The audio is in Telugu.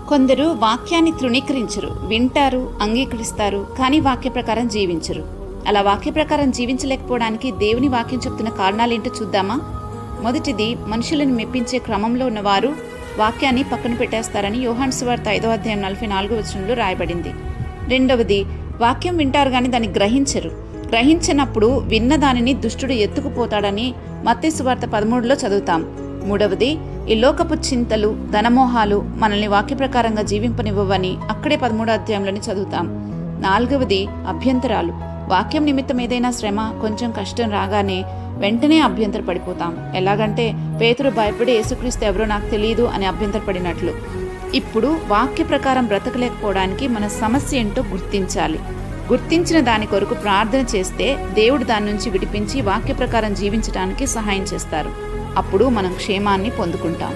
కొందరు వాక్యాన్ని తృణీకరించరు, వింటారు, అంగీకరిస్తారు, కానీ వాక్య ప్రకారం జీవించరు. అలా వాక్య ప్రకారం జీవించలేకపోవడానికి దేవుని వాక్యం చెప్తున్న కారణాలేంటో చూద్దామా? మొదటిది, మనుషులను మెప్పించే క్రమంలో ఉన్నవారు వాక్యాన్ని పక్కన పెట్టేస్తారని యోహాను సువార్త 5వ అధ్యాయం 44వ వచనంలో రాయబడింది. రెండవది, వాక్యం వింటారు కానీ దాన్ని గ్రహించినప్పుడు విన్న దానిని దుష్టుడు ఎత్తుకుపోతాడని మత్తయి సువార్త 13లో చదువుతాం. మూడవది, ఈ లోకపు చింతలు, ధనమోహాలు మనల్ని వాక్య ప్రకారంగా జీవింపనివ్వవని అక్కడే 13వ అధ్యాయంలోని చదువుతాం. నాలుగవది, అభ్యంతరాలు. వాక్యం నిమిత్తం ఏదైనా శ్రమ, కొంచెం కష్టం రాగానే వెంటనే అభ్యంతర పడిపోతాం. ఎలాగంటే పేతురు భయపడి యేసుక్రీస్తు ఎవరో నాకు తెలియదు అని అభ్యంతరపడినట్లు. ఇప్పుడు వాక్య ప్రకారం బ్రతకలేకపోవడానికి మన సమస్య ఏంటో గుర్తించాలి. గుర్తించిన దాని కొరకు ప్రార్థన చేస్తే దేవుడు దాని నుంచి విడిపించి వాక్య ప్రకారం జీవించడానికి సహాయం చేస్తారు. అప్పుడు మనం క్షేమాన్ని పొందుకుంటాం.